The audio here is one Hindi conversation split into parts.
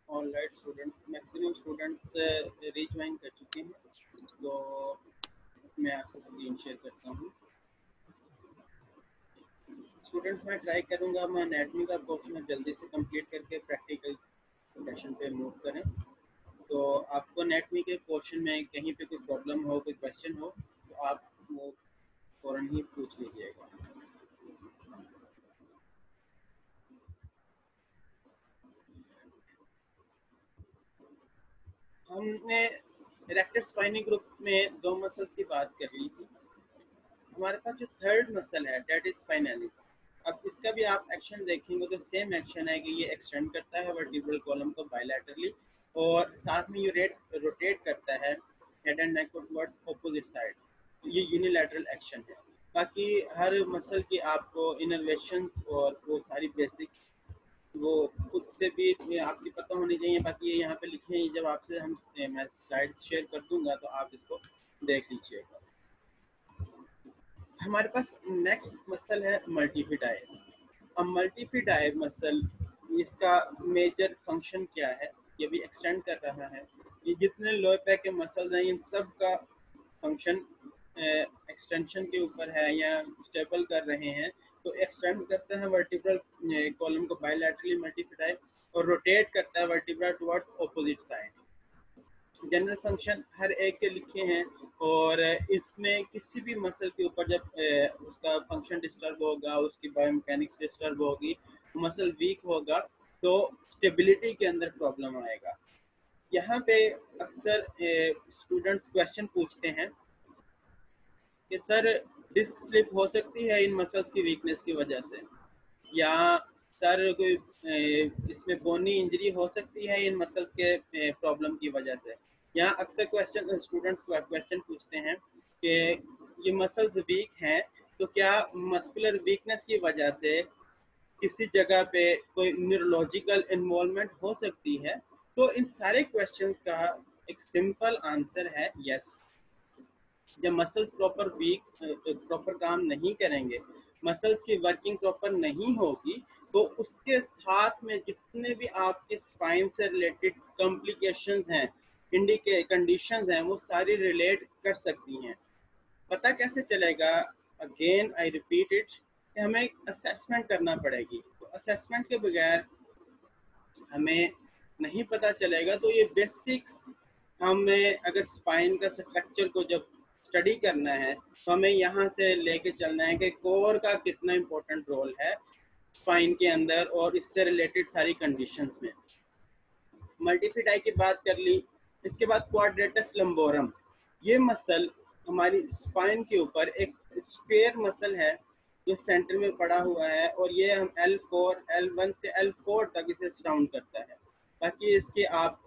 Online student maximum students rejoin कर चुके हैं, तो मैं आपसे स्क्रीन शेयर करता हूँ। स्टूडेंट्स मैं ट्राई करूँगा मैं एनाटॉमी का पोर्शन जल्दी से कंप्लीट करके प्रैक्टिकल सेशन पे मूव करें। तो आपको एनाटॉमी के पोर्शन में कहीं पे कोई प्रॉब्लम हो, कोई क्वेश्चन हो, तो आप वो फ़ौरन ही पूछ लीजिएगा। हमने रेक्टर स्पाइनी ग्रुप में दो मसल्स की बात कर ली थी। हमारे पास जो थर्ड मसल है डेट इज स्पाइनलिस। अब इसका भी आप एक्शन देखेंगे तो सेम एक्शन है कि ये एक्सटेंड करता है वर्टिब्रल कॉलम को बायलैटरली, और साथ में ये रोटेट करता है हेड एंड नेक को टुवर्ड्स ऑपोजिट साइड। तो ये यूनिलैटरल एक्शन है। बाकी हर मसल की आपको इनर्वेशंस और वो सारी बेसिक्स वो खुद से भी आपकी पता होनी चाहिए। बाकी ये यहाँ पे लिखे हैं, जब आपसे मैं स्लाइड शेयर कर दूंगा तो आप इसको देख लीजिएगा। हमारे पास नेक्स्ट मसल है मल्टीफिडाई। अब मल्टीफिडाई मसल, इसका मेजर फंक्शन क्या है? ये भी एक्सटेंड कर रहा है। ये जितने लोअर बैक के मसल्स हैं इन सब का फंक्शन एक्सटेंशन के ऊपर है या स्टेबल कर रहे हैं। तो एक्सटेंड करता है वर्टिब्रल कॉलम को बायलैटरली मल्टीफिडाई, और रोटेट करता है vertebra towards opposite side. General function हर एक के लिखे हैं, और इसमें किसी भी मसल के ऊपर जब उसका फंक्शन डिस्टर्ब होगा, उसकी बायोमैकेनिक्स डिस्टर्ब होगी, मसल वीक होगा, तो स्टेबिलिटी के अंदर प्रॉब्लम आएगा। यहाँ पे अक्सर स्टूडेंट्स क्वेश्चन पूछते हैं कि सर डिस्क स्लिप हो सकती है इन मसल्स की वीकनेस की वजह से, या सर कोई इसमें बोनी इंजरी हो सकती है इन मसल्स के प्रॉब्लम की वजह से। यहाँ अक्सर क्वेश्चन स्टूडेंट्स क्वेश्चन पूछते हैं कि ये मसल्स वीक हैं, तो क्या मस्कुलर वीकनेस की वजह से किसी जगह पे कोई न्यूरोलॉजिकल इन्वॉल्वमेंट हो सकती है? तो इन सारे क्वेश्चंस का एक सिंपल आंसर है यस। जब मसल्स प्रॉपर काम नहीं करेंगे, मसल्स की वर्किंग प्रॉपर नहीं होगी, तो उसके साथ में जितने भी आपके स्पाइन से रिलेटेड कॉम्प्लिकेशंस हैं, इंडिके कंडीशंस हैं, वो सारी रिलेट कर सकती हैं। पता कैसे चलेगा? अगेन आई रिपीट इट, हमें असेसमेंट करना पड़ेगी। तो असेसमेंट के बगैर हमें नहीं पता चलेगा। तो ये बेसिक्स हमें, अगर स्पाइन का स्ट्रक्चर को जब स्टडी करना है, तो हमें यहाँ से लेके चलना है कि कोर का कितना इम्पोर्टेंट रोल है स्पाइन के अंदर और इससे रिलेटेड सारी कंडीशंस में। मल्टीफिडाई की बात कर ली। इसके बाद क्वाड्रेटस लंबोरम, ये मसल हमारी स्पाइन के ऊपर एक स्क्वायर मसल है जो सेंटर में पड़ा हुआ है, और ये हम L1 से L4 तक इसे सराउंड करता है। बाकी इसके आप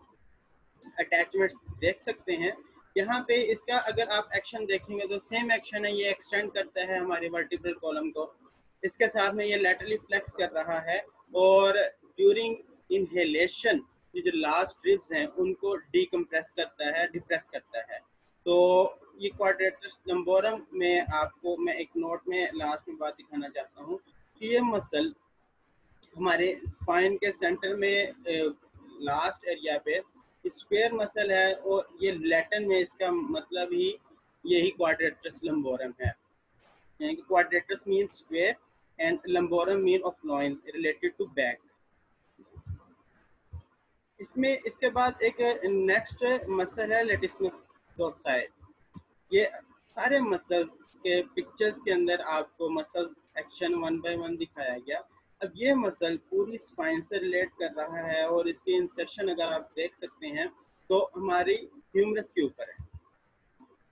अटैचमेंट्स देख सकते हैं। यहाँ पे इसका अगर आप एक्शन देखेंगे तो सेम एक्शन है, ये एक्सटेंड करता है हमारे वर्टिब्रल कॉलम को, इसके साथ में ये लैटरली फ्लेक्स कर रहा है, और ड्यूरिंग इनहेलेशन ये जो लास्ट रिब्स हैं उनको डीकम्प्रेस करता है, डिप्रेस करता है। तो ये क्वाड्रेटस लंबोरम में आपको मैं एक नोट में लास्ट में बात दिखाना चाहता हूँ कि ये मसल हमारे स्पाइन के सेंटर में लास्ट एरिया पे स्क्वायर मसल है, और ये लैटिन में इसका मतलब ही यही क्वाड्रेटस लंबोरम है। यानी कि quadratus mean square and lumborum mean of loin related to back. इसमें इसके बाद एक नेक्स्ट मसल है लेटिसमस डोर्साई। ये सारे मसल्स के पिक्चर्स के अंदर आपको muscles action one by one दिखाया गया। अब ये मसल पूरी स्पाइन से रिलेट कर रहा है, और इसकी इंसर्शन अगर आप देख सकते हैं तो हमारी ह्यूमरस के ऊपर है।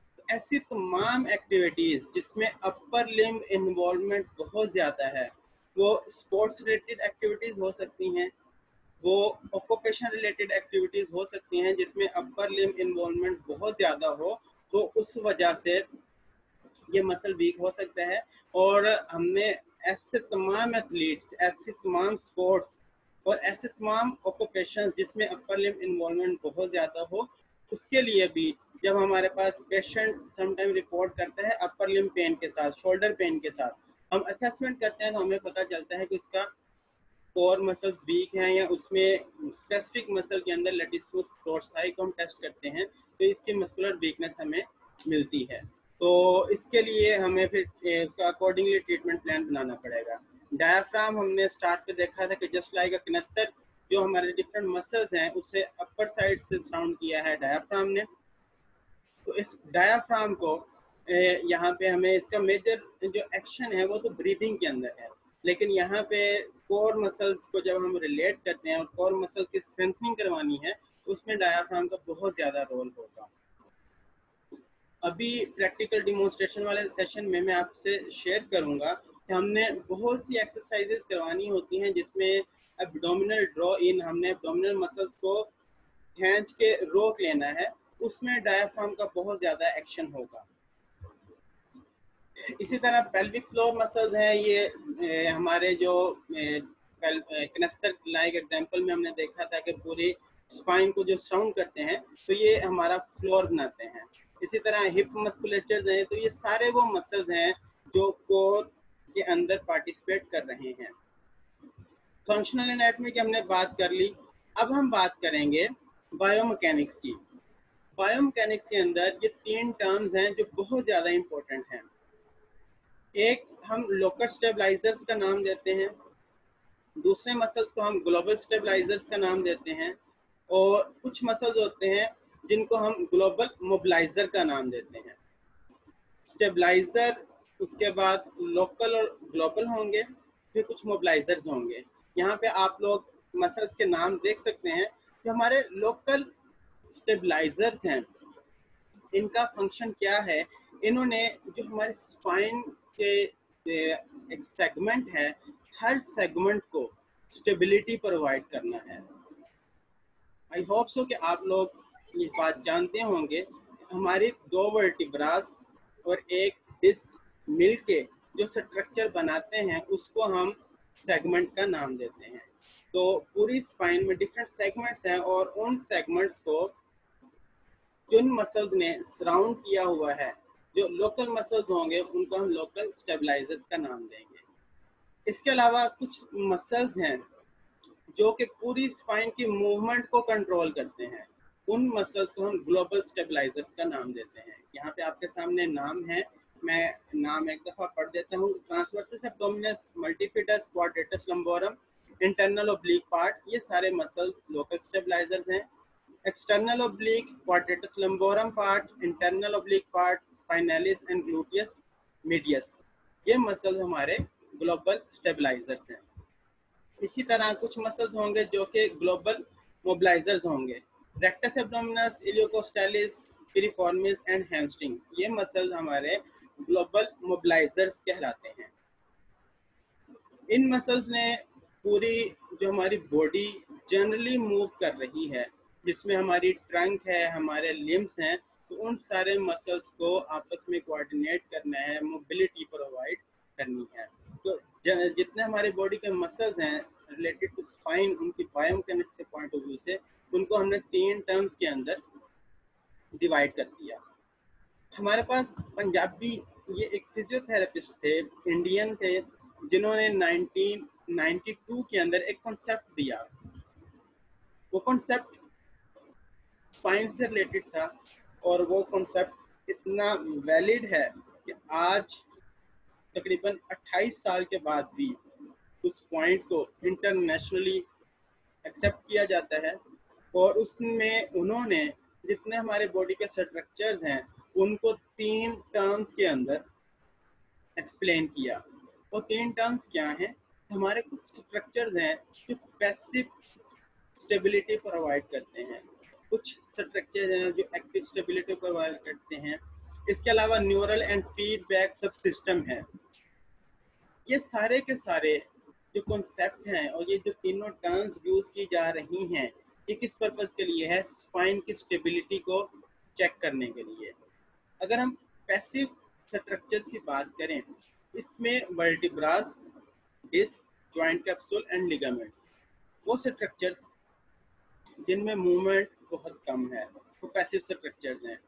तो ऐसी तमाम एक्टिविटीज़ जिसमें अपर लिम्ब इन्वॉल्वमेंट बहुत ज़्यादा है, वो स्पोर्ट्स रिलेटेड एक्टिविटीज़ हो सकती हैं, वो ऑक्यूपेशन रिलेटेड एक्टिविटीज़ हो सकती हैं जिसमें अपर लिम्ब इन्वॉल्वमेंट बहुत ज़्यादा हो, तो उस वजह से ये मसल वीक हो सकता है। और हमने ऐसे तमाम एथलीट्स, ऐसे तमाम स्पोर्ट्स और ऐसे तमाम ऑक्यूपेशन जिसमें अपर लिम्ब इन्वॉल्वमेंट बहुत ज़्यादा हो, उसके लिए भी जब हमारे पास पेशेंट समटाइम रिपोर्ट करता है अपर लिम्ब पेन के साथ, शोल्डर पेन के साथ, हम असेसमेंट करते हैं तो हमें पता चलता है कि उसका कोर मसल्स वीक हैं या उसमें स्पेसिफिक मसल के अंदर लेटिसिमस डोर्साई को हम टेस्ट करते हैं तो इसकी मस्कुलर वीकनेस हमें मिलती है। तो इसके लिए हमें फिर उसका अकॉर्डिंगली ट्रीटमेंट प्लान बनाना पड़ेगा। डायाफ्राम हमने स्टार्ट पे देखा था कि जस्ट लाइक अ कनेस्टर, जो हमारे डिफरेंट मसल्स हैं उसे अपर साइड से सराउंड किया है डायाफ्राम ने। तो इस डायाफ्राम को यहाँ पे हमें इसका मेजर जो एक्शन है वो तो ब्रीदिंग के अंदर है, लेकिन यहाँ पे कोर मसल्स को जब हम रिलेट करते हैं और कोर मसल की स्ट्रेंथनिंग करवानी है उसमें डायाफ्राम का बहुत ज़्यादा रोल होगा। अभी प्रैक्टिकल डिमोन्स्ट्रेशन वाले सेशन में मैं आपसे शेयर करूंगा कि हमने बहुत सी एक्सरसाइजेस करवानी होती हैं जिसमें एब्डोमिनल ड्रॉ इन, हमने एब्डोमिनल मसल्स को खींच के रोक लेना है, उसमें डायाफ्राम का बहुत ज़्यादा एक्शन होगा। इसी तरह पेल्विक फ्लोर मसल्स हैं, ये हमारे जो कनेस्टर लाइक एग्जांपल में हमने देखा था कि पूरे स्पाइन को जो सराउंड करते हैं तो ये हमारा फ्लोर बनाते हैं। इसी तरह हिप मस्कुलेचर हैं, तो ये सारे वो मसल्स हैं जो कोर के अंदर पार्टिसिपेट कर रहे हैं। फंक्शनल एनाटॉमी की हमने बात कर ली। अब हम बात करेंगे बायोमैकेनिक्स की। बायोमैकेनिक्स के अंदर ये 3 टर्म्स हैं जो बहुत ज़्यादा इंपॉर्टेंट हैं। एक हम लोकल स्टेबलाइजर्स का नाम देते हैं, दूसरे मसल्स को हम ग्लोबल स्टेबलाइजर्स का नाम देते हैं, और कुछ मसल्स होते हैं जिनको हम ग्लोबल मोबिलाइजर का नाम देते हैं। स्टेबलाइजर उसके बाद लोकल और ग्लोबल होंगे, फिर कुछ मोबिलाइजर्स होंगे। यहाँ पे आप लोग मसल्स के नाम देख सकते हैं। जो हमारे लोकल स्टेबलाइजर्स हैं इनका फंक्शन क्या है, इन्होंने जो हमारे स्पाइन के एक सेगमेंट है, हर सेगमेंट को स्टेबिलिटी प्रोवाइड करना है। आई होप सो कि आप लोग ये बात जानते होंगे। हमारी 2 वर्टिब्रास और एक डिस्क मिलके जो स्ट्रक्चर बनाते हैं उसको हम सेगमेंट का नाम देते हैं। तो पूरी स्पाइन में डिफरेंट सेगमेंट्स हैं और उन सेगमेंट्स को जिन मसल्स ने सराउंड किया हुआ है, जो लोकल मसल्स होंगे उनको हम लोकल स्टेबलाइजर्स का नाम देंगे। इसके अलावा कुछ मसल्स हैं जो कि पूरी स्पाइन की मूवमेंट को कंट्रोल करते हैं, उन मसल्स को हम ग्लोबल स्टेबलाइजर्स का नाम देते हैं। यहाँ पे आपके सामने नाम है, मैं नाम एक दफ़ा पढ़ देता हूँ। Transversus abdominis multifidus quadratus lumborum internal oblique part, ये सारे मसल लोकल स्टेबलाइजर्स हैं। External oblique quadratus lumborum part, internal oblique part, spinalis and gluteus medius, ये मसल हमारे ग्लोबल स्टेबलाइजर्स हैं। इसी तरह कुछ मसल्स होंगे जो कि ग्लोबल मोबिलाइजर्स होंगे। Rectus abdominis, iliocostalis, piriformis and hamstring, ये मसल्स हमारे ग्लोबल मोबिलाइजर्स कहलाते हैं। इन मसल्स ने पूरी जो हमारी बॉडी जनरली मूव कर रही है, जिसमें हमारी ट्रंक है, हमारे लिम्स हैं, तो उन सारे मसल्स को आपस में कोऑर्डिनेट करना है, मोबिलिटी प्रोवाइड करनी है। तो जितने हमारे बॉडी के मसल्स हैं रिलेटेड टू स्पाइन, उनकी बायोमैकेनिक्स के पॉइंट ऑफ व्यू से उनको हमने 3 टर्म्स के अंदर डिवाइड कर दिया। हमारे पास पंजाबी ये एक फिजियोथेरेपिस्ट थे, इंडियन थे, जिन्होंने 1992 के अंदर एक कॉन्सेप्ट दिया। वो कॉन्सेप्ट साइंस से रिलेटेड था और वो कॉन्सेप्ट इतना वैलिड है कि आज तकरीबन 28 साल के बाद भी उस पॉइंट को इंटरनेशनली एक्सेप्ट किया जाता है। और उसमें उन्होंने जितने हमारे बॉडी के स्ट्रक्चर्स हैं उनको 3 टर्म्स के अंदर एक्सप्लेन किया। वो 3 टर्म्स क्या हैं? हमारे कुछ स्ट्रक्चर्स हैं जो पैसिव स्टेबिलिटी प्रोवाइड करते हैं, कुछ स्ट्रक्चर्स हैं जो एक्टिव स्टेबिलिटी प्रोवाइड करते हैं। इसके अलावा न्यूरल एंड फीडबैक सब सिस्टम है। ये सारे के सारे जो कॉन्सेप्ट हैं और ये जो तीनों टर्म्स यूज की जा रही हैं, ये किस पर्पस के लिए है? स्पाइन की स्टेबिलिटी को चेक करने के लिए। अगर हम पैसिव स्ट्रक्चर्स की बात करें, इसमें vertebras, disc, joint capsule and ligaments, वो स्ट्रक्चर्स जिनमें मूवमेंट बहुत कम है, वो पैसिव स्ट्रक्चर्स हैं।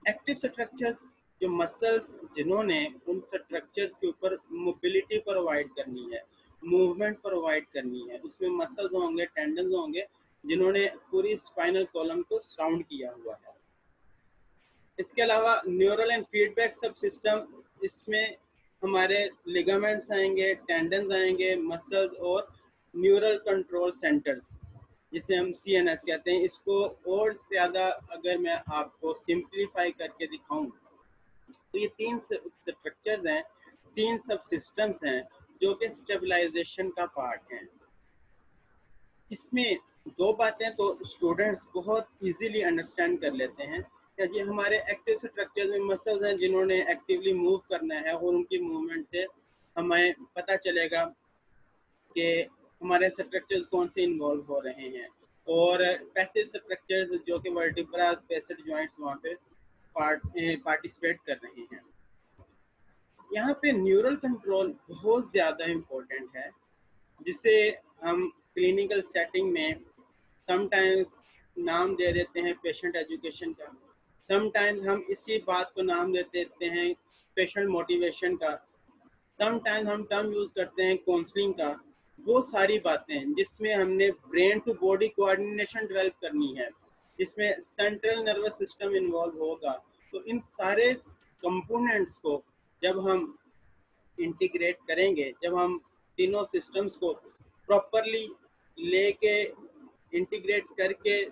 एक्टिव स्ट्रक्चर्स जो मसल्स जिन्होंने उन स्ट्रक्चर्स के ऊपर मोबिलिटी प्रोवाइड करनी है, मूवमेंट प्रोवाइड करनी है। उसमें मसल्स होंगे, टेंडन्स होंगे, जिन्होंने पूरी स्पाइनल कॉलम को सराउंड किया हुआ है। इसके अलावा न्यूरल एंड फीडबैक सब सिस्टम, इसमें हमारे लिगामेंट्स आएंगे, टेंडन्स आएंगे, मसल्स और न्यूरल कंट्रोल सेंटर्स, जिसे हम CNS कहते हैं। इसको और ज़्यादा अगर मैं आपको सिंप्लीफाई करके दिखाऊं तो ये 3 स्ट्रक्चर्स हैं, 3 सब सिस्टम्स हैं जो कि स्टेबलाइजेशन का पार्ट हैं। इसमें 2 बातें तो स्टूडेंट्स बहुत इजीली अंडरस्टैंड कर लेते हैं कि ये हमारे एक्टिव स्ट्रक्चर्स में मसल्स हैं जिन्होंने एक्टिवली मूव करना है, और उनकी मूवमेंट से हमें पता चलेगा कि हमारे स्ट्रक्चर्स कौन से इन्वॉल्व हो रहे हैं। और पैसिव स्ट्रक्चर्स जो कि वर्टिब्रास, फेसेट जॉइंट्स वहाँ पे पार्टिसिपेट कर रहे हैं। यहाँ पे न्यूरल कंट्रोल बहुत ज़्यादा इम्पोर्टेंट है, जिसे हम क्लिनिकल सेटिंग में समटाइम्स नाम दे देते हैं पेशेंट एजुकेशन का, समटाइम्स हम इसी बात को नाम दे देते हैं पेशेंट मोटिवेशन का, समटाइम्स हम टर्म यूज़ करते हैं काउंसलिंग का। वो सारी बातें जिसमें हमने brain to body coordination develop करनी है, जिसमें सेंट्रल नर्वस सिस्टम इन्वॉल्व होगा, तो इन सारे कंपोनेंट्स को जब हम इंटीग्रेट करेंगे, जब हम तीनों सिस्टम्स को प्रॉपरली लेके इंटीग्रेट करके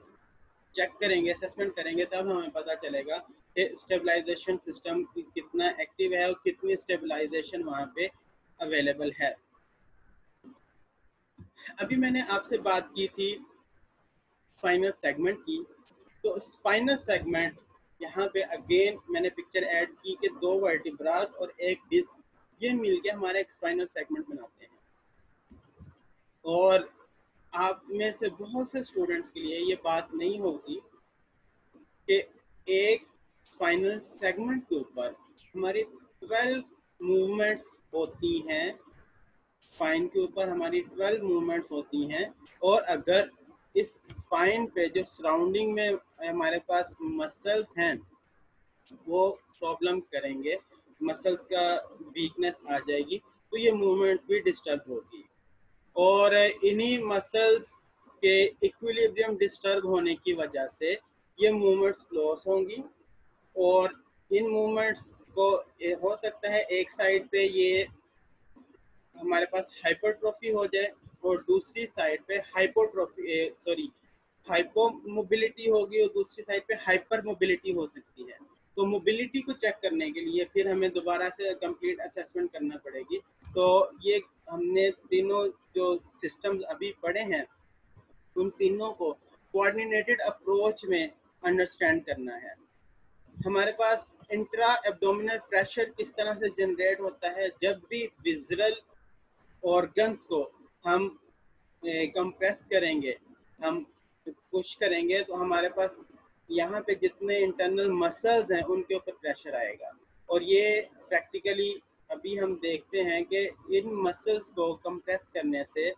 चेक करेंगे, असेसमेंट करेंगे, तब हमें पता चलेगा कि स्टेबलाइजेशन सिस्टम कितना एक्टिव है और कितनी स्टेबलाइजेशन वहाँ पे अवेलेबल है। अभी मैंने आपसे बात की थी स्पाइनल सेगमेंट की, तो स्पाइनल सेगमेंट यहाँ पे अगेन मैंने पिक्चर ऐड की कि 2 वर्टिब्रास और एक डिस्क, ये मिलके हमारा एक स्पाइनल सेगमेंट बनाते हैं। और आप में से बहुत से स्टूडेंट्स के लिए ये बात नहीं होगी कि एक स्पाइनल सेगमेंट के ऊपर हमारी 12 मूवमेंट्स होती हैं, स्पाइन के ऊपर हमारी 12 मूवमेंट्स होती हैं। और अगर इस स्पाइन पे जो सराउंडिंग में हमारे पास मसल्स हैं वो प्रॉब्लम करेंगे, मसल्स का वीकनेस आ जाएगी, तो ये मूवमेंट भी डिस्टर्ब होगी। और इन्हीं मसल्स के इक्विलिब्रियम डिस्टर्ब होने की वजह से ये मूवमेंट्स लॉस होंगी, और इन मूवमेंट्स को हो सकता है एक साइड पे ये हमारे पास हाइपरट्रोफी हो जाए और दूसरी साइड पे हाइपोमोबिलिटी होगी, और दूसरी साइड पे हाइपर मोबिलिटी हो सकती है। तो मोबिलिटी को चेक करने के लिए फिर हमें दोबारा से कंप्लीट असेसमेंट करना पड़ेगी। तो ये हमने तीनों जो सिस्टम्स अभी पढ़े हैं, उन तीनों को कोऑर्डिनेटेड अप्रोच में अंडरस्टैंड करना है। हमारे पास इंट्रा एब्डोमिनल प्रेशर किस तरह से जनरेट होता है, जब भी विजरल ऑर्गन्स को हम कंप्रेस करेंगे, हम पुश करेंगे, तो हमारे पास यहाँ पे जितने इंटरनल मसल्स हैं उनके ऊपर प्रेशर आएगा। और ये प्रैक्टिकली अभी हम देखते हैं कि इन मसल्स को कंप्रेस करने से,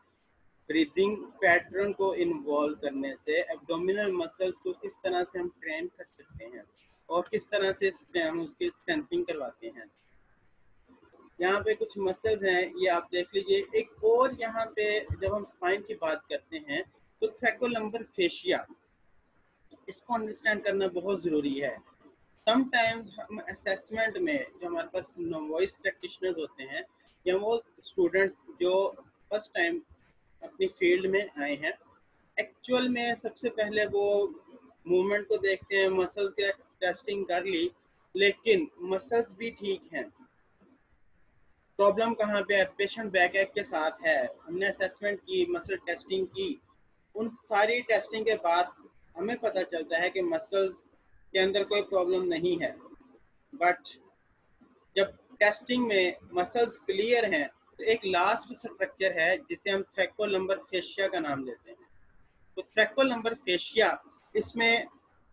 ब्रीदिंग पैटर्न को इन्वॉल्व करने से एब्डोमिनल मसल्स को किस तरह से हम ट्रेन कर सकते हैं और किस तरह से हम उसकी स्ट्रेंथनिंग करवाते हैं। यहाँ पे कुछ मसल्स हैं, ये आप देख लीजिए। एक और यहाँ पे जब हम स्पाइन की बात करते हैं तो थ्रैकोलम्बर फेशिया, इसको अंडरस्टैंड करना बहुत ज़रूरी है। समटाइम्स हम असेसमेंट में जो हमारे पास वॉइस प्रैक्टिशनर्स होते हैं या वो स्टूडेंट्स जो फर्स्ट टाइम अपनी फील्ड में आए हैं, एक्चुअल में सबसे पहले वो मूवमेंट को देखते हैं, मसल की टेस्टिंग कर ली, लेकिन मसल्स भी ठीक हैं। प्रॉब्लम कहाँ पे है? पेशेंट बैक एक के साथ है, हमने असेसमेंट की, मसल टेस्टिंग की, उन सारी टेस्टिंग के बाद हमें पता चलता है कि मसल्स के अंदर कोई प्रॉब्लम नहीं है। बट जब टेस्टिंग में मसल्स क्लियर हैं तो एक लास्ट स्ट्रक्चर है जिसे हम थ्रैकोलम्बर फेशिया का नाम देते हैं। तो थ्रैकोलम्बर फेशिया, इसमें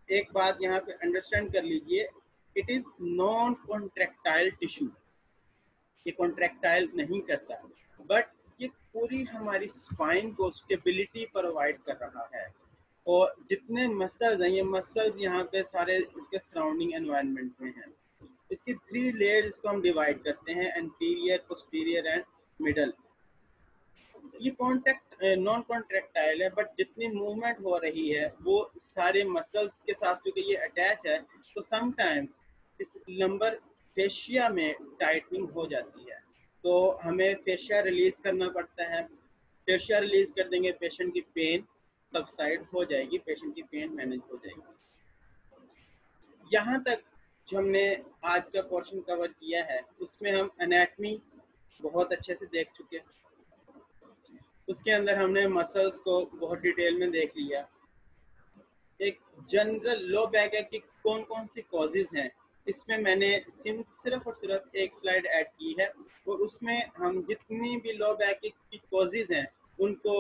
एक बात यहाँ पे अंडरस्टैंड कर लीजिए, it is non contractile tissue. ये कॉन्ट्रैक्टाइल नहीं करता, बट ये पूरी हमारी स्पाइन को स्टेबिलिटी प्रोवाइड कर रहा है। और जितने मसल्स हैं, ये मसल्स यहाँ पे सारे इसके सराउंडिंग एनवायरनमेंट में हैं। इसकी 3 लेयर्स को हम डिवाइड करते हैं, एंटीरियर, पोस्टीरियर एंड मिडल। ये कॉन्ट्रैक्ट नॉन कॉन्ट्रैक्टाइल है, बट जितनी मूवमेंट हो रही है वो सारे मसल्स के साथ क्योंकि ये अटैच है, तो समटाइम्स इस नंबर फेशिया में टाइटनिंग हो जाती है, तो हमें फेशिया रिलीज करना पड़ता है। फेशिया रिलीज कर देंगे, पेशेंट की पेन सबसाइड हो जाएगी, पेशेंट की पेन मैनेज हो जाएगी। यहाँ तक जो हमने आज का पोर्शन कवर किया है उसमें हम एनाटमी बहुत अच्छे से देख चुके हैं। उसके अंदर हमने मसल्स को बहुत डिटेल में देख लिया। एक जनरल लो बैक एक की कौन कौन सी कॉजेज हैं, इसमें मैंने सिर्फ और सिर्फ एक स्लाइड ऐड की है, और उसमें हम जितनी भी लो बैक की कॉजेज हैं उनको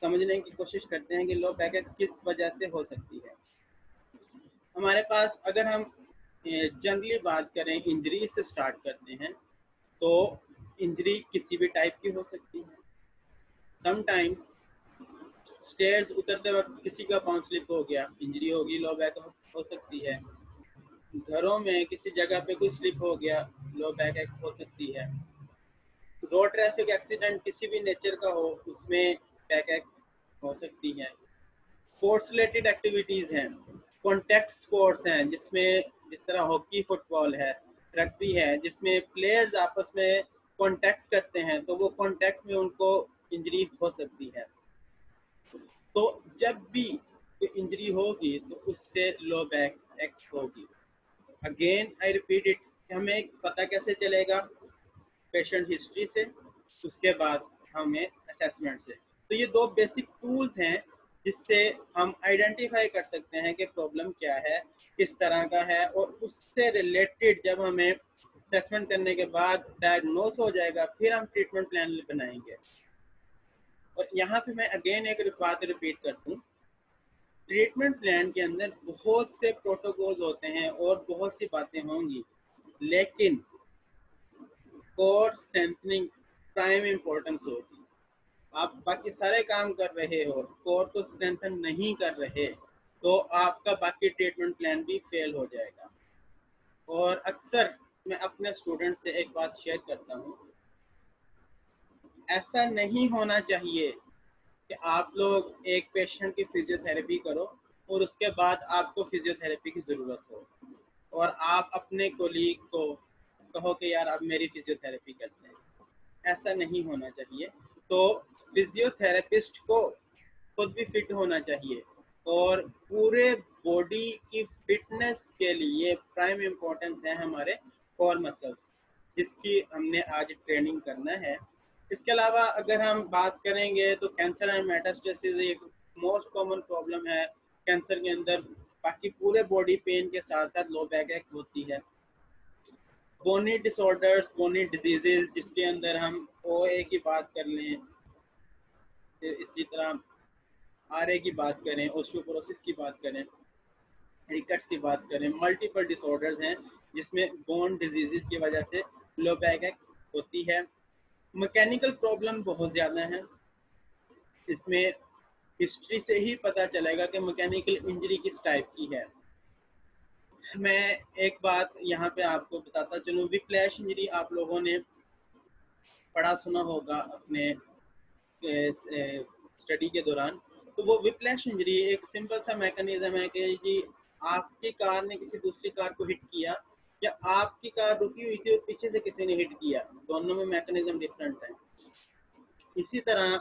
समझने की कोशिश करते हैं कि लो बैक किस वजह से हो सकती है। हमारे पास अगर हम जनरली बात करें, इंजरी से स्टार्ट करते हैं, तो इंजरी किसी भी टाइप की हो सकती है। समटाइम्स स्टेयर्स उतरते वक्त किसी का पाँव स्लिप हो गया, इंजरी होगी, लो बैक हो सकती है। घरों में किसी जगह पे कोई स्लिप हो गया, लो बैक हो सकती है। रोड ट्रैफिक एक्सीडेंट किसी भी नेचर का हो, उसमें बैक एक हो सकती है। स्पोर्ट्स रिलेटेड एक्टिविटीज़ हैं, कॉन्टैक्ट स्पोर्ट्स हैं जिसमें जिस तरह हॉकी, फुटबॉल है, रग्बी है, जिसमें प्लेयर्स आपस में कॉन्टैक्ट करते हैं, तो वो कॉन्टैक्ट में उनको इंजरी हो सकती है। तो जब भी इंजरी होगी तो उससे लो बैक एक्ट होगी। अगेन आई रिपीट इट, हमें पता कैसे चलेगा? पेशेंट हिस्ट्री से, उसके बाद हमें असेसमेंट से। तो ये दो बेसिक टूल्स हैं जिससे हम आइडेंटिफाई कर सकते हैं कि प्रॉब्लम क्या है, किस तरह का है, और उससे रिलेटेड जब हमें असेसमेंट करने के बाद डायग्नोस हो जाएगा, फिर हम ट्रीटमेंट प्लान बनाएंगे। और यहाँ पे मैं अगेन एक बात रिपीट कर दूँ, ट्रीटमेंट प्लान के अंदर बहुत से प्रोटोकॉल्स होते हैं और बहुत सी बातें होंगी, लेकिन कोर स्ट्रेंथनिंग प्राइम इम्पोर्टेंस होगी। आप बाकी सारे काम कर रहे हो, कोर को स्ट्रेंथन नहीं कर रहे, तो आपका बाकी ट्रीटमेंट प्लान भी फेल हो जाएगा। और अक्सर मैं अपने स्टूडेंट से एक बात शेयर करता हूँ, ऐसा नहीं होना चाहिए कि आप लोग एक पेशेंट की फिजियोथेरेपी करो और उसके बाद आपको फिजियोथेरेपी की ज़रूरत हो और आप अपने कोलीग को कहो कि यार आप मेरी फिजियोथेरेपी करते हैं। ऐसा नहीं होना चाहिए। तो फिजियोथेरेपिस्ट को खुद भी फिट होना चाहिए, और पूरे बॉडी की फिटनेस के लिए प्राइम इम्पोर्टेंस है हमारे कोर मसल्स, जिसकी हमने आज ट्रेनिंग करना है। इसके अलावा अगर हम बात करेंगे तो कैंसर एंड मेटास्टेसिस एक मोस्ट कॉमन प्रॉब्लम है कैंसर के अंदर। बाकी पूरे बॉडी पेन के साथ साथ लो बैक एक होती है। बोनी डिसऑर्डर्स, बोनी डिजीजेज, जिसके अंदर हम ओए की बात कर लें, इसी तरह आरए की बात करें, ओस्टियोपोरोसिस की बात करें, रिकट्स की बात करें, मल्टीपल डिसऑर्डर्स हैं जिसमें बोन डिजीजेज की वजह से लो बैक एक होती है। मैकेनिकल प्रॉब्लम बहुत ज़्यादा है, इसमें हिस्ट्री से ही पता चलेगा कि मैकेनिकल इंजरी किस टाइप की है। मैं एक बात यहाँ पे आपको बताता चलूँ, विप्लैश इंजरी आप लोगों ने पढ़ा सुना होगा अपने स्टडी के दौरान। तो वो विप्लैश इंजरी एक सिंपल सा मैकेनिज्म है कि जी आपकी कार ने किसी दूसरी कार को हिट किया, या आपकी कार रुकी हुई थी और पीछे से किसी ने हिट किया, दोनों में मैकेनिज्म डिफरेंट है। इसी तरह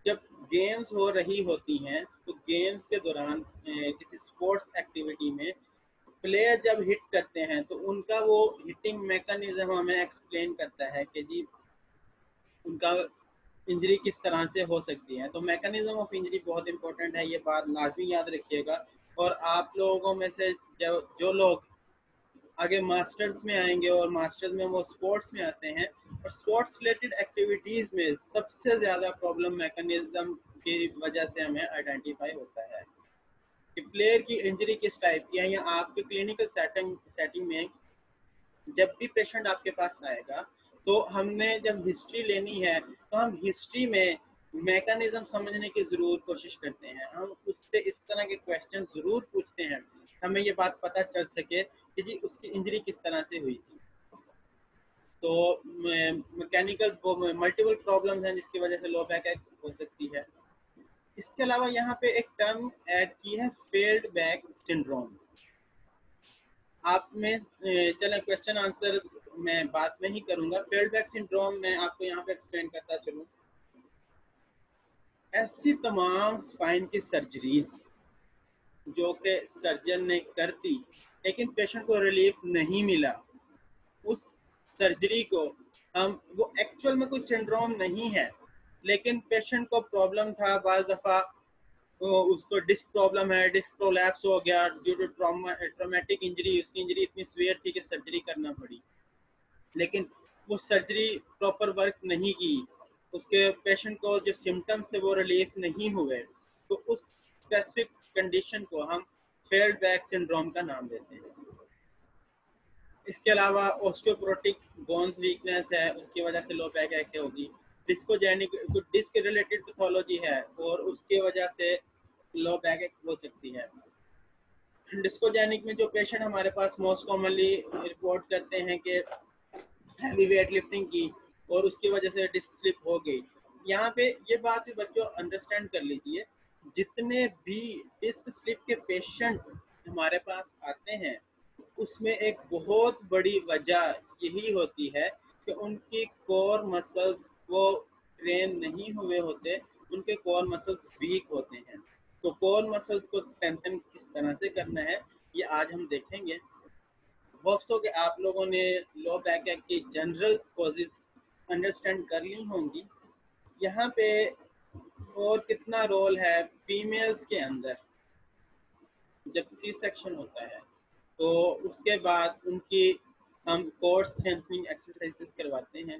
जब गेम्स हो रही होती हैं तो गेम्स के दौरान किसी स्पोर्ट्स एक्टिविटी में प्लेयर जब हिट करते हैं तो उनका वो हिटिंग मैकेनिज्म हमें एक्सप्लेन करता है कि जी उनका इंजरी किस तरह से हो सकती है। तो मैकेनिज्म ऑफ इंजरी बहुत इंपॉर्टेंट है, ये बात लाजमी याद रखिएगा। और आप लोगों में से जो लोग आगे मास्टर्स में आएंगे और मास्टर्स में वो स्पोर्ट्स में आते हैं, और स्पोर्ट्स रिलेटेड एक्टिविटीज़ में सबसे ज़्यादा प्रॉब्लम मैकेनिज्म की वजह से हमें आइडेंटिफाई होता है कि प्लेयर की इंजरी किस टाइप की है। या आपके क्लिनिकल सेटिंग में जब भी पेशेंट आपके पास आएगा तो हमने जब हिस्ट्री लेनी है तो हम हिस्ट्री में मैकेनिज्म समझने की ज़रूर कोशिश करते हैं। हम उससे इस तरह के क्वेश्चन ज़रूर पूछते हैं, हमें ये बात पता चल सके कि जी उसकी इंजरी किस तरह से हुई थी। तो मैकेनिकल मल्टीपल प्रॉब्लम्स हैं जिसकी वजह से लो बैक एक हो सकती है। इसके अलावा यहाँ पे एक टर्म ऐड की है फेल्ड बैक सिंड्रोम। आप में चलें क्वेश्चन आंसर मैं बात नहीं करूंगा, फेल्ड बैक सिंड्रोम मैं आपको यहाँ पे एक्सप्लेन करता चलूँ। ऐसी तमाम स्पाइन की सर्जरीज जो कि सर्जन ने कर दी लेकिन पेशेंट को रिलीफ नहीं मिला, उस सर्जरी को हम, वो एक्चुअल में कोई सिंड्रोम नहीं है लेकिन पेशेंट को प्रॉब्लम था, बाज़ दफ़ा उसको डिस्क प्रॉब्लम है, डिस्क प्रोलैप्स हो गया ड्यू टू ट्रॉमेटिक इंजरी, उसकी इंजरी इतनी सीवियर थी कि सर्जरी करना पड़ी, लेकिन वो सर्जरी प्रॉपर वर्क नहीं की, उसके पेशेंट को जो सिम्टम्स थे वो रिलीफ नहीं हुए, तो उस स्पेसिफिक कंडीशन को हम फेल्ड बैक सिंड्रोम का नाम देते हैं। इसके अलावा ऑस्टियोपोरोटिक बोन्स वीकनेस है, उसकी वजह से लो बैक एक होगी। डिस्कोजेनिक डिस्क रिलेटेड पैथोलॉजी है और उसकी वजह से लो बैक एक हो सकती है। डिस्कोजेनिक में जो पेशेंट हमारे पास मोस्ट कॉमनली रिपोर्ट करते हैं कि हैवी वेट लिफ्टिंग की और उसकी वजह से डिस्क स्लिप हो गई। यहाँ पे ये बात भी बच्चों अंडरस्टैंड कर लीजिए, जितने भी डिस्क स्लिप के पेशेंट हमारे पास आते हैं उसमें एक बहुत बड़ी वजह यही होती है कि उनकी कोर मसल्स वो ट्रेन नहीं हुए होते, उनके कोर मसल्स वीक होते हैं। तो कोर मसल्स को स्ट्रेंथन किस तरह से करना है ये आज हम देखेंगे। होप्स हो कि आप लोगों ने लो बैक एक की जनरल कॉजेज अंडरस्टैंड कर ली होंगी। यहाँ पे और कितना रोल है फीमेल्स के अंदर जब सी सेक्शन होता है, तो उसके बाद उनकी हम कोर स्ट्रेंथनिंग एक्सरसाइजेस करवाते हैं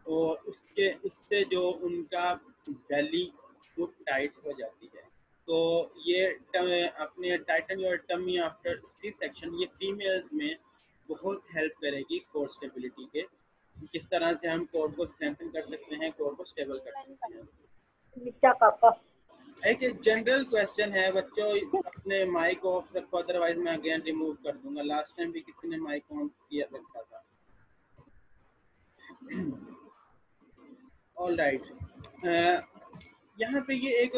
और उससे जो उनका बेली वो टाइट हो जाती है। तो ये अपने tighten your tummy after C section ये फीमेल्स में बहुत हेल्प करेगी कोर स्टेबिलिटी के, किस तरह से हम कोर को स्ट्रेंथन कर सकते हैं, कोर को स्टेबल कर सकते हैं। एक जनरल क्वेश्चन है बच्चों, अपने माइक ऑफ रखो अदरवाइज मैं अगेन रिमूव कर दूंगा। लास्ट टाइम भी किसी ने माइक ऑन किया रखा था। ऑल राइट, यहाँ पे ये एक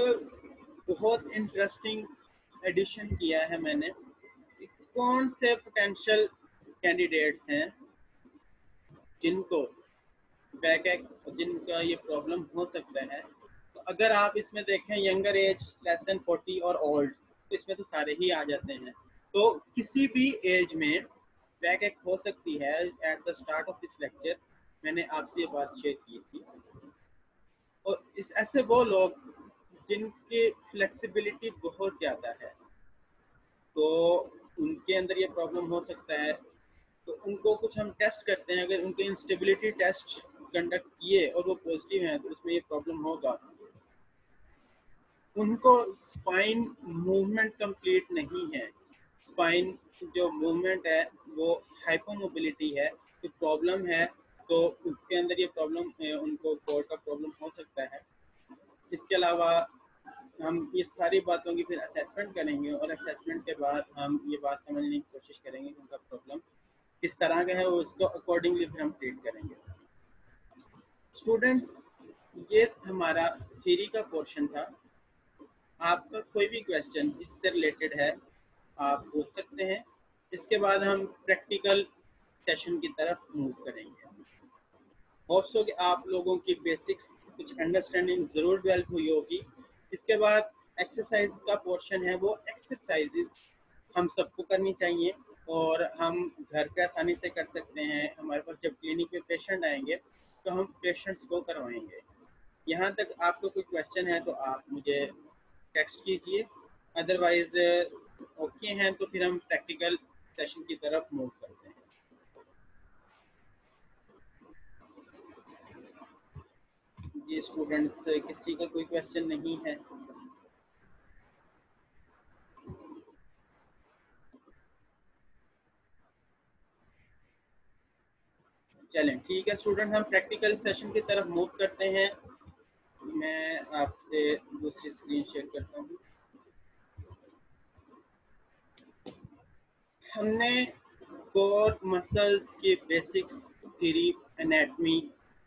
बहुत इंटरेस्टिंग एडिशन किया है मैंने। कौन से पोटेंशियल कैंडिडेट्स हैं जिनको बैक जिनका ये प्रॉब्लम हो सकता है। तो अगर आप इसमें देखें यंगर एज लेस देन 40 और ओल्ड, तो इसमें तो सारे ही आ जाते हैं। तो किसी भी एज में बैक एक हो सकती है। At the start of this lecture मैंने आपसे ये बात शेयर की थी। और इस ऐसे वो लोग जिनकी फ्लेक्सिबिलिटी बहुत ज़्यादा है, तो उनके अंदर ये प्रॉब्लम हो सकता है। तो उनको कुछ हम टेस्ट करते हैं, अगर उनके इंस्टेबिलिटी टेस्ट कंडक्ट किए और वो पॉजिटिव हैं तो उसमें ये प्रॉब्लम होगा। उनको स्पाइन मूवमेंट कंप्लीट नहीं है, स्पाइन जो मूवमेंट है वो हाइपोमोबिलिटी है, तो प्रॉब्लम है, तो उसके अंदर ये प्रॉब्लम उनको कोर का प्रॉब्लम हो सकता है। इसके अलावा हम ये सारी बातों की फिर असेसमेंट करेंगे और असेसमेंट के बाद हम ये बात समझने की कोशिश करेंगे कि उनका प्रॉब्लम किस तरह का है, उसको अकॉर्डिंगली फिर हम ट्रीट करेंगे। स्टूडेंट्स, ये हमारा थ्योरी का पोर्शन था। आपका कोई भी क्वेश्चन इससे रिलेटेड है आप पूछ सकते हैं। इसके बाद हम प्रैक्टिकल सेशन की तरफ मूव करेंगे। होप्स हो कि आप लोगों की बेसिक्स कुछ अंडरस्टैंडिंग ज़रूर डेवलप हुई होगी। इसके बाद एक्सरसाइज का पोर्शन है, वो एक्सरसाइजेज हम सबको करनी चाहिए और हम घर पे आसानी से कर सकते हैं। हमारे पास जब क्लिनिक में पेशेंट आएंगे तो हम पेशेंट्स को करवाएंगे। यहाँ तक आपको कोई क्वेश्चन है तो आप मुझे टेक्स्ट कीजिए, अदरवाइज ओके हैं तो फिर हम प्रैक्टिकल सेशन की तरफ मूव करते हैं। ये स्टूडेंट्स किसी का कोई क्वेश्चन नहीं है? चलें ठीक है स्टूडेंट, हम प्रैक्टिकल सेशन की तरफ मूव करते हैं। मैं आपसे दूसरी स्क्रीन शेयर करता हूँ। हमने कोर मसल्स के बेसिक्स थ्योरी, एनाटमी,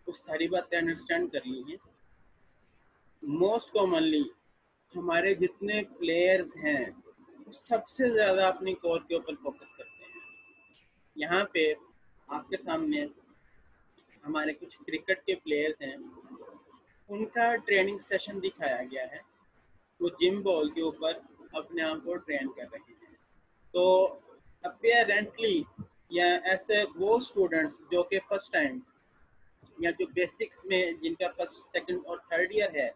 वो सारी बातें अंडरस्टैंड कर ली हैं। मोस्ट कॉमनली हमारे जितने प्लेयर्स हैं वो सबसे ज़्यादा अपनी कोर के ऊपर फोकस करते हैं। यहाँ पे आपके सामने हमारे कुछ क्रिकेट के प्लेयर्स हैं, उनका ट्रेनिंग सेशन दिखाया गया है। वो जिम बॉल के ऊपर अपने आप को ट्रेन कर रहे हैं। तो अपेरेंटली या ऐसे वो स्टूडेंट्स जो कि फर्स्ट टाइम या जो बेसिक्स में जिनका फर्स्ट सेकंड और थर्ड ईयर है,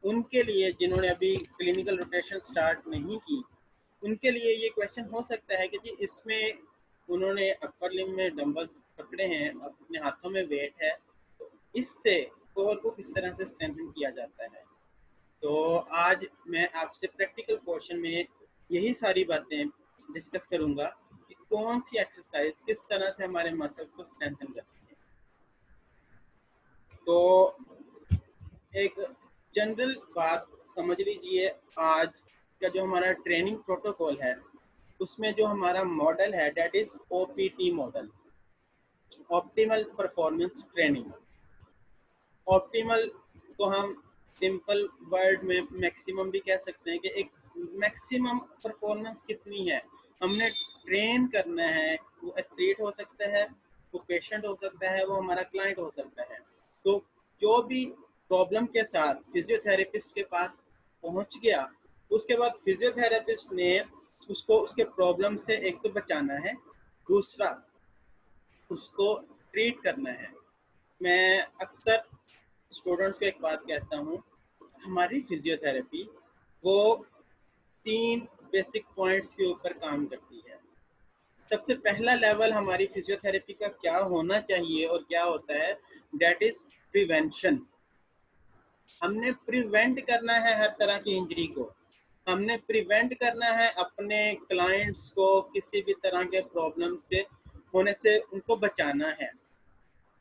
उनके लिए जिन्होंने अभी क्लिनिकल रोटेशन स्टार्ट नहीं की, उनके लिए ये क्वेश्चन हो सकता है कि जी इसमें उन्होंने अपर लिम्ब में डंबल्स पकड़े हैं, अपने हाथों में वेट है, तो इससे कोर को किस तरह से स्ट्रेंथन किया जाता है। तो आज मैं आपसे प्रैक्टिकल पोर्शन में यही सारी बातें डिस्कस करूंगा कि कौन सी एक्सरसाइज किस तरह से हमारे मसल्स को स्ट्रेंथन करती है। तो एक जनरल बात समझ लीजिए, आज का जो हमारा ट्रेनिंग प्रोटोकॉल है उसमें जो हमारा मॉडल है that is OPT model, optimal performance training. Optimal को हम सिंपल वर्ड में मैक्सिमम भी कह सकते हैं कि एक मैक्सिमम परफॉर्मेंस कितनी है हमने ट्रेन करना है। वो एथलीट हो सकता है, वो पेशेंट हो सकता है, वो हमारा क्लाइंट हो सकता है। तो जो भी प्रॉब्लम के साथ फिजियोथेरेपिस्ट के पास पहुंच गया, उसके बाद फिजियोथेरेपिस्ट ने उसको उसके प्रॉब्लम से एक तो बचाना है, दूसरा उसको ट्रीट करना है। मैं अक्सर स्टूडेंट्स को एक बात कहता हूँ, हमारी फिजियोथेरेपी वो 3 बेसिक पॉइंट्स के ऊपर काम करती है। सबसे पहला लेवल हमारी फिजियोथेरेपी का क्या होना चाहिए और क्या होता है, दैट इज प्रिवेंशन। हमने प्रिवेंट करना है हर तरह की इंजरी को, हमने प्रिवेंट करना है अपने क्लाइंट्स को किसी भी तरह के प्रॉब्लम से होने से उनको बचाना है।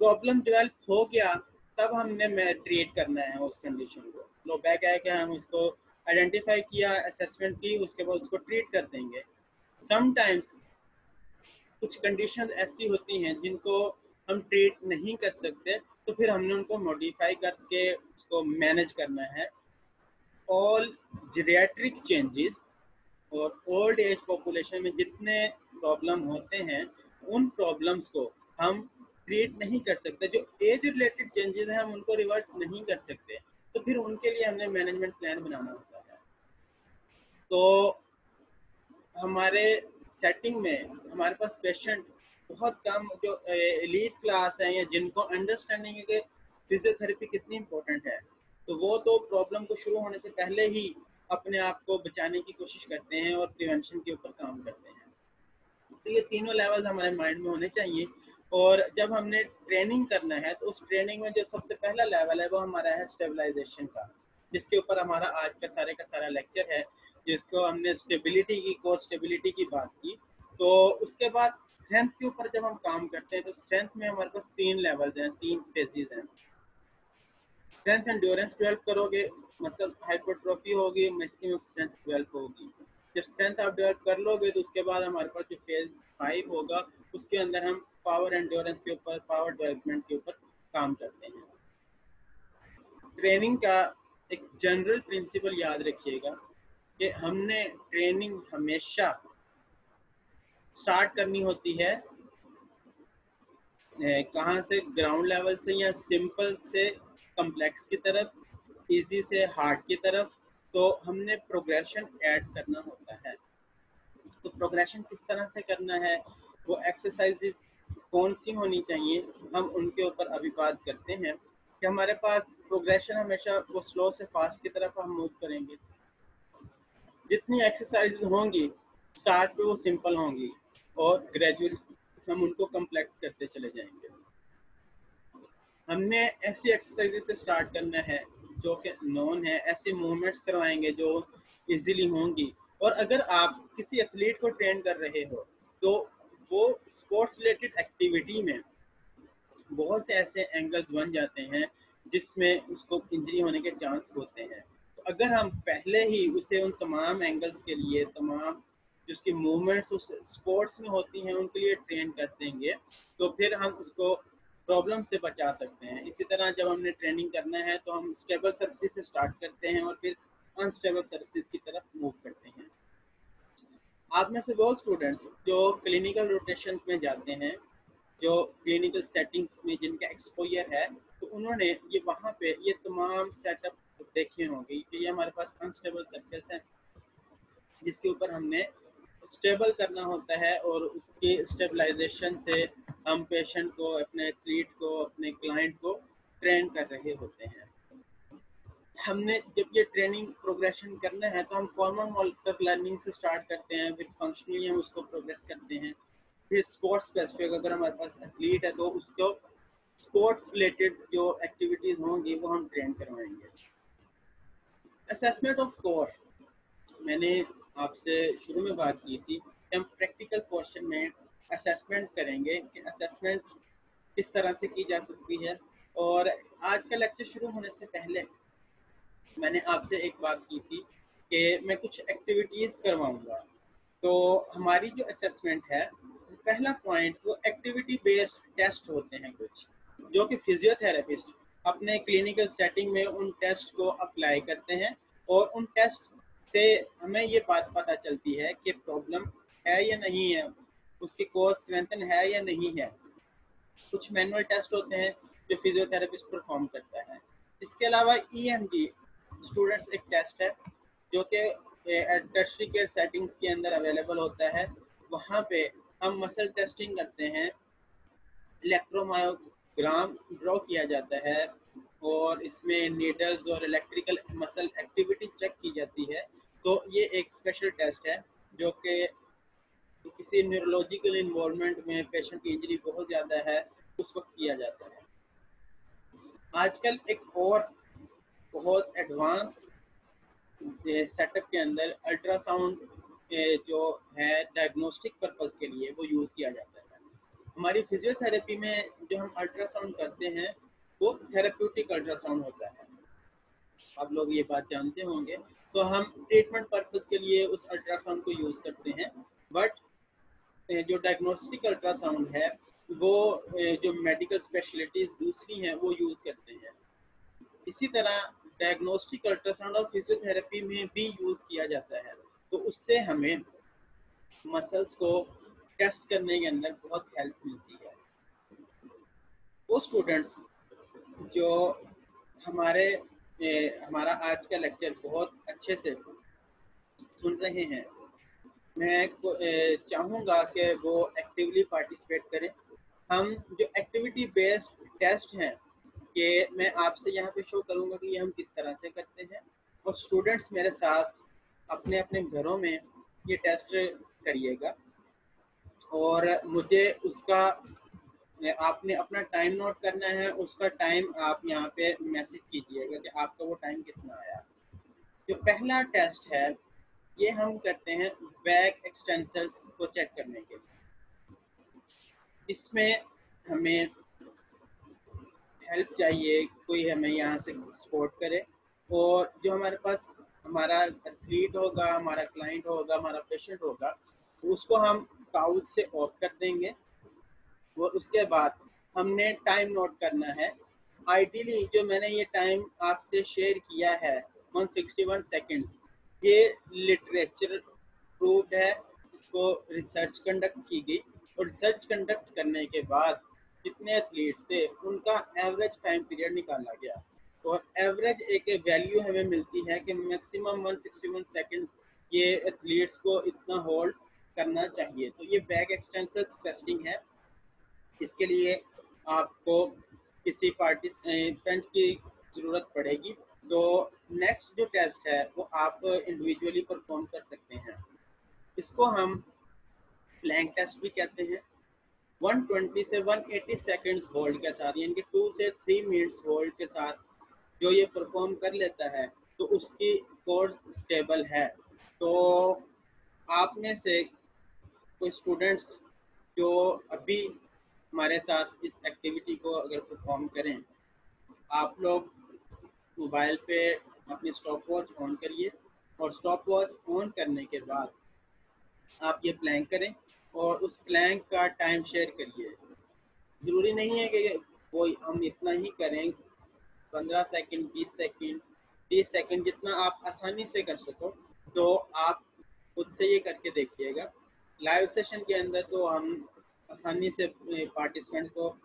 प्रॉब्लम डेवलप हो गया तब हमने ट्रीट करना है उस कंडीशन को। लो बैक है कि हम उसको आइडेंटिफाई किया, असेसमेंट की, उसके बाद उसको ट्रीट कर देंगे। समटाइम्स कुछ कंडीशंस ऐसी होती हैं जिनको हम ट्रीट नहीं कर सकते, तो फिर हमने उनको मॉडिफाई करके उसको मैनेज करना है। ऑल जीरियाट्रिक चेंजेस और ओल्ड एज पॉपुलेशन में जितने प्रॉब्लम होते हैं, उन प्रॉब्लम्स को हम ट्रीट नहीं कर सकते। जो एज रिलेटेड चेंजेस हैं हम उनको रिवर्स नहीं कर सकते, तो फिर उनके लिए हमने मैनेजमेंट प्लान बनाना होता है। तो हमारे सेटिंग में हमारे पास पेशेंट बहुत कम जो एलीट क्लास है या जिनको अंडरस्टैंडिंग है कि फिजियोथेरेपी कितनी इंपॉर्टेंट है, तो वो तो प्रॉब्लम को शुरू होने से पहले ही अपने आप को बचाने की कोशिश करते हैं और प्रिवेंशन के ऊपर काम करते हैं। तो ये तीनों लेवल हमारे माइंड में होने चाहिए। और जब हमने ट्रेनिंग करना है तो उस ट्रेनिंग में जो सबसे पहला लेवल है वो हमारा है स्टेबलाइजेशन का, जिसके ऊपर हमारा आज का सारा लेक्चर है, जिसको हमने स्टेबिलिटी की, कोर स्टेबिलिटी की बात की। तो उसके बाद स्ट्रेंथ के ऊपर जब हम काम करते हैं तो स्ट्रेंथ में हमारे पास 3 लेवल्स हैं, 3 स्टेजेस हैं। स्ट्रेंथ एंड्योरेंस डेवलप करोगे, मसल हाइपरट्रोफी होगी, मैक्सिमम स्ट्रेंथ डेवलप होगी। जब स्ट्रेंथ आप डेवलप कर लोगे तो उसके बाद हमारे पास जो फेज 5 होगा उसके अंदर हम पावर एंड्योरेंस के ऊपर, पावर डेवलपमेंट के ऊपर काम करते हैं। ट्रेनिंग का एक जनरल प्रिंसिपल याद रखिएगा कि हमने ट्रेनिंग हमेशा स्टार्ट करनी होती है कहाँ से, ग्राउंड लेवल से या सिंपल से कम्प्लेक्स की तरफ, इजी से हार्ड की तरफ। तो हमने प्रोग्रेशन ऐड करना होता है। तो प्रोग्रेशन किस तरह से करना है, वो एक्सरसाइजेस कौन सी होनी चाहिए, हम उनके ऊपर अभी बात करते हैं। कि हमारे पास प्रोग्रेशन हमेशा वो स्लो से फास्ट की तरफ हम मूव करेंगे। जितनी एक्सरसाइजेस होंगी स्टार्ट पे वो सिंपल होंगी और ग्रेजुअली हम उनको कम्प्लेक्स करते चले जाएंगे। हमने ऐसी एक्सरसाइजेस से स्टार्ट करना है जो कि नॉन है, ऐसे मूवमेंट्स करवाएंगे जो इजीली होंगी। और अगर आप किसी एथलीट को ट्रेन कर रहे हो तो वो स्पोर्ट्स रिलेटेड एक्टिविटी में बहुत से ऐसे एंगल्स बन जाते हैं जिसमें उसको इंजरी होने के चांस होते हैं। तो अगर हम पहले ही उसे उन तमाम एंगल्स के लिए, तमाम जो उसकी मूवमेंट्स उस स्पोर्ट्स में होती हैं उनके लिए ट्रेन कर देंगे, तो फिर हम उसको प्रॉब्लम से बचा सकते हैं। इसी तरह जब हमने ट्रेनिंग करना है तो हम स्टेबल सर्विसेज से स्टार्ट करते हैं और फिर अनस्टेबल सर्विसेज की तरफ मूव करते हैं। आप में से वो स्टूडेंट्स जो क्लिनिकल रोटेशन में जाते हैं, जो क्लिनिकल सेटिंग्स में जिनका एक्सपोजर है, तो उन्होंने ये वहाँ पे ये तमाम सेटअप देखे होंगे कि ये हमारे पास अनस्टेबल सर्फेस है जिसके ऊपर हमने स्टेबल करना होता है और उसकी स्टेबलाइजेशन से हम पेशेंट को, अपने एथलीट को, अपने क्लाइंट को ट्रेन कर रहे होते हैं। हमने जब ये ट्रेनिंग प्रोग्रेशन करना है तो हम फॉर्मल मोटर लर्निंग से स्टार्ट करते हैं, फिर फंक्शनली हम उसको प्रोग्रेस करते हैं, फिर स्पोर्ट्स स्पेसिफिक अगर हमारे पास एथलीट है तो उसको स्पोर्ट्स रिलेटेड जो एक्टिविटीज़ होंगी वो हम ट्रेन करवाएंगे। असेसमेंट ऑफ कोर, मैंने आपसे शुरू में बात की थी कि हम प्रैक्टिकल पोर्शन में असेसमेंट करेंगे कि असेसमेंट किस तरह से की जा सकती है। और आज का लेक्चर शुरू होने से पहले मैंने आपसे एक बात की थी कि मैं कुछ एक्टिविटीज़ करवाऊंगा। तो हमारी जो असेसमेंट है, पहला पॉइंट वो एक्टिविटी बेस्ड टेस्ट होते हैं कुछ, जो कि फिजियोथेरेपिस्ट अपने क्लिनिकल सेटिंग में उन टेस्ट को अप्लाई करते हैं और उन टेस्ट से हमें ये बात पता चलती है कि प्रॉब्लम है या नहीं है, उसकी कोर स्ट्रेंथन है या नहीं है। कुछ मैनुअल टेस्ट होते हैं जो फिजियोथेरेपिस्ट परफॉर्म करता है। इसके अलावा EMG स्टूडेंट्स एक टेस्ट है जो कि टर्शरी केयर सेटिंग्स के अंदर अवेलेबल होता है। वहाँ पे हम मसल टेस्टिंग करते हैं, इलेक्ट्रोमायोग्राम ड्रॉ किया जाता है और इसमें नीडल्स और इलेक्ट्रिकल मसल एक्टिविटी चेक की जाती है। तो ये एक स्पेशल टेस्ट है जो कि किसी न्यूरोलॉजिकल इन्वॉल्वमेंट में पेशेंट की इंजरी बहुत ज़्यादा है उस वक्त किया जाता है। आजकल एक और बहुत एडवांस सेटअप के अंदर अल्ट्रासाउंड जो है डायग्नोस्टिक पर्पस के लिए वो यूज़ किया जाता है। हमारी फिजियोथेरेपी में जो हम अल्ट्रासाउंड करते हैं वो थेरेप्यूटिक अल्ट्रासाउंड होता है, आप लोग ये बात जानते होंगे। तो हम ट्रीटमेंट पर्पस के लिए उस अल्ट्रासाउंड को यूज़ करते हैं, बट जो डायग्नोस्टिक अल्ट्रासाउंड है वो जो मेडिकल स्पेशलिटीज़ दूसरी हैं वो यूज़ करते हैं। इसी तरह डायग्नोस्टिक अल्ट्रासाउंड और फिजियोथेरेपी में भी यूज़ किया जाता है। तो उससे हमें मसल्स को टेस्ट करने के अंदर बहुत हेल्प मिलती है। वो स्टूडेंट्स जो हमारा आज का लेक्चर बहुत अच्छे से सुन रहे हैं, मैं चाहूँगा कि वो एक्टिवली पार्टिसिपेट करें। हम जो एक्टिविटी बेस्ड टेस्ट हैं कि मैं आपसे यहाँ पे शो करूँगा कि ये हम किस तरह से करते हैं, और स्टूडेंट्स मेरे साथ अपने अपने घरों में ये टेस्ट करिएगा और मुझे उसका आपने अपना टाइम नोट करना है, उसका टाइम आप यहाँ पे मैसेज कीजिएगा कि आपका वो टाइम कितना आया। जो पहला टेस्ट है ये हम करते हैं बैक एक्सटेंसर्स को चेक करने के लिए। इसमें हमें हेल्प चाहिए, कोई हमें यहाँ से सपोर्ट करे, और जो हमारे पास हमारा एथलीट होगा, हमारा क्लाइंट होगा, हमारा पेशेंट होगा, उसको हम काउच से ऑफ कर देंगे और उसके बाद हमने टाइम नोट करना है। आइडियली जो मैंने ये टाइम आपसे शेयर किया है 161 सेकेंड्स, ये लिटरेचर प्रूव्ड है, इसको रिसर्च कंडक्ट की गई और रिसर्च कंडक्ट करने के बाद जितने एथलीट्स थे उनका एवरेज टाइम पीरियड निकाला गया और एवरेज एक वैल्यू हमें मिलती है कि मैक्सिमम 161 सेकेंड्स ये एथलीट्स को इतना होल्ड करना चाहिए। तो ये बैक एक्सटेंशन टेस्टिंग है। इसके लिए आपको किसी पार्टिसिपेंट की ज़रूरत पड़ेगी। तो नेक्स्ट जो टेस्ट है वो आप इंडिविजुअली परफॉर्म कर सकते हैं। इसको हम प्लैंक टेस्ट भी कहते हैं। 120 से 180 सेकेंड्स होल्ड के साथ, यानी कि 2 से 3 मिनट्स होल्ड के साथ जो ये परफॉर्म कर लेता है तो उसकी कोर स्टेबल है। तो आप में से कोई स्टूडेंट्स जो अभी हमारे साथ इस एक्टिविटी को अगर परफॉर्म करें, आप लोग मोबाइल पे अपनी स्टॉप वॉच ऑन करिए और स्टॉप वॉच ऑन करने के बाद आप ये प्लैंक करें और उस प्लैंक का टाइम शेयर करिए। ज़रूरी नहीं है कि वो हम इतना ही करें, 15 सेकंड, 20 सेकंड, 30 सेकंड, जितना आप आसानी से कर सको। तो आप खुद से ये करके देखिएगा। लाइव सेशन के अंदर तो हम आसानी से पार्टिसिपेंट को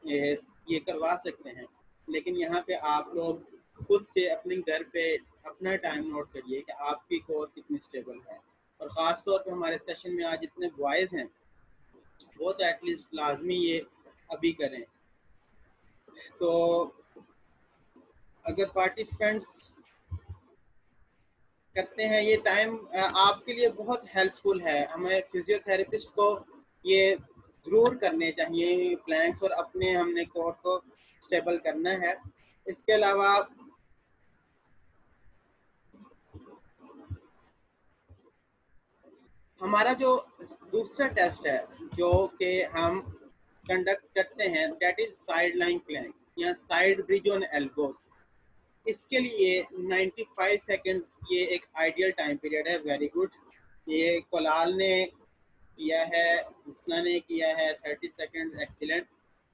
ये करवा सकते हैं, लेकिन यहाँ पे आप लोग खुद से अपने घर पे अपना टाइम नोट करिए कि आपकी कोर कितनी स्टेबल है। और ख़ास तौर पे हमारे सेशन में आज जितने बॉयज़ हैं वो तो एटलीस्ट लाजमी ये अभी करें। तो अगर पार्टिसिपेंट्स करते हैं, ये टाइम आपके लिए बहुत हेल्पफुल है। हमें फिजियोथेरेपिस्ट को ये ज़रूर करने चाहिए प्लैंक्स, और अपने हमने कोर को स्टेबल करना है। इसके अलावा हमारा जो दूसरा टेस्ट है जो कि हम कंडक्ट करते हैं, that is side line plank या साइड ब्रिज ऑन एल्बोस। इसके लिए 95 सेकंड्स ये एक आइडियल टाइम पीरियड है। वेरी गुड, ये कोलाल ने किया है, हुस्ना ने किया है, 30 सेकंड्स, एक्सीलेंट,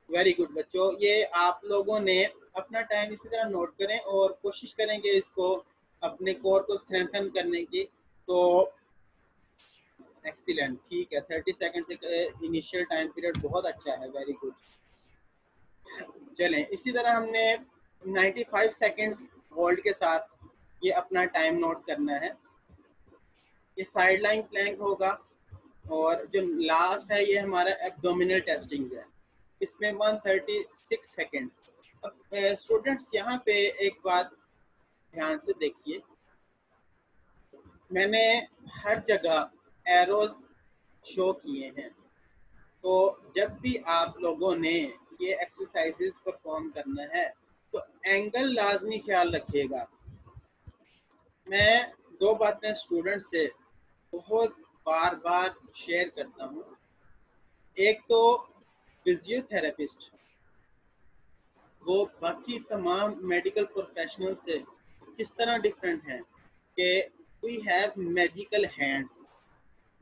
वेरी गुड बच्चों। ये आप लोगों ने अपना टाइम इसी तरह नोट करें और कोशिश करेंगे इसको अपने कोर को स्ट्रेंथन करने की। तो एक्सीलेंट, ठीक है, 30 सेकंड से इनिशियल टाइम पीरियड बहुत अच्छा है, वेरी गुड। चलें, इसी तरह हमने 95 सेकंड्स होल्ड के साथ ये अपना टाइम नोट करना है। ये साइड लाइन प्लैंक होगा, और जो लास्ट है ये हमारा एब्डोमिनल टेस्टिंग है, इसमें 136 सेकंड्स। अब स्टूडेंट्स यहाँ पे एक बात ध्यान से देखिए, मैंने हर जगह एरोज शो किए हैं। तो जब भी आप लोगों ने ये एक्सरसाइजेस परफॉर्म करना है तो एंगल लाजमी ख्याल रखिएगा। मैं दो बातें स्टूडेंट से बहुत बार बार शेयर करता हूँ। एक तो फिजियोथेरेपिस्ट वो बाकी तमाम मेडिकल प्रोफेशनल से किस तरह डिफरेंट हैं कि वी हैव मैजिकल हैंड्स।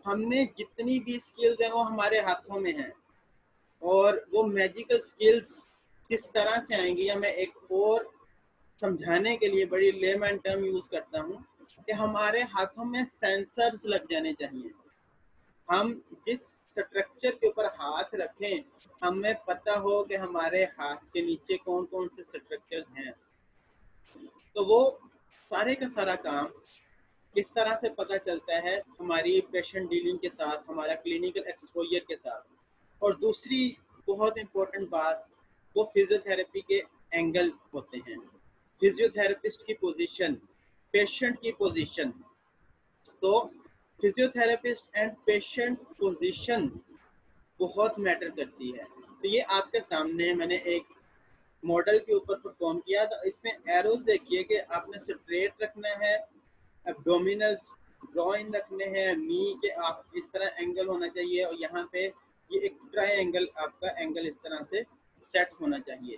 हमने जितनी भी स्किल्स हैं वो हमारे हाथों में हैं, और वो मैजिकल स्किल्स किस तरह से आएंगी, या मैं एक और समझाने के लिए बड़ी लेमैन टर्म यूज करता हूँ कि हमारे हाथों में सेंसर्स लग जाने चाहिए। हम जिस स्ट्रक्चर के ऊपर हाथ रखें, हमें पता हो कि हमारे हाथ के नीचे कौन कौन से स्ट्रक्चर हैं। तो वो सारे का सारा काम किस तरह से पता चलता है हमारी पेशेंट डीलिंग के साथ, हमारा क्लिनिकल एक्सपोजर के साथ। और दूसरी बहुत इंपॉर्टेंट बात, वो फिजियोथेरेपी के एंगल होते हैं, फिजियोथेरेपिस्ट की पोजीशन, पेशेंट की पोजीशन। तो फिजियोथेरेपिस्ट एंड पेशेंट पोजीशन बहुत मैटर करती है। तो ये आपके सामने मैंने एक मॉडल के ऊपर परफॉर्म किया। तो इसमें एरोज देखिए कि आपने स्ट्रेट रखना है, एब्डोमिनल्स ड्रॉइन रखने हैं, नी के आप इस तरह एंगल होना चाहिए, और यहाँ पे ये एक ट्रायंगल आपका एंगल इस तरह से सेट होना चाहिए।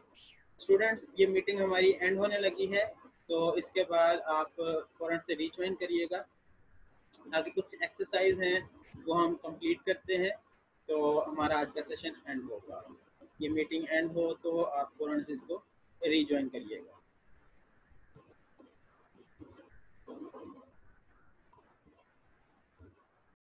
स्टूडेंट्स, ये मीटिंग हमारी एंड होने लगी है, तो इसके बाद आप फौरन से रीज्वाइन करिएगा। आगे कुछ एक्सरसाइज हैं वो हम कंप्लीट करते हैं, तो हमारा आज का सेशन एंड होगा। ये मीटिंग एंड हो तो आप फौरन से इसको रीज्वाइन करिएगा।